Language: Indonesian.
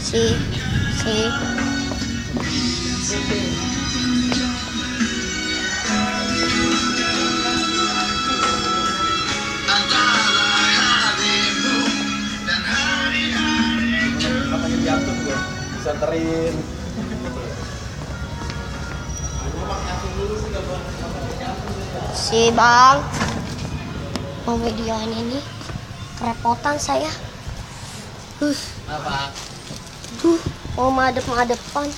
Si. Katanya diatur gue, disanterin. Si Bang, mau videoin ini kerepotan saya. Apa? Mau madep-madepan.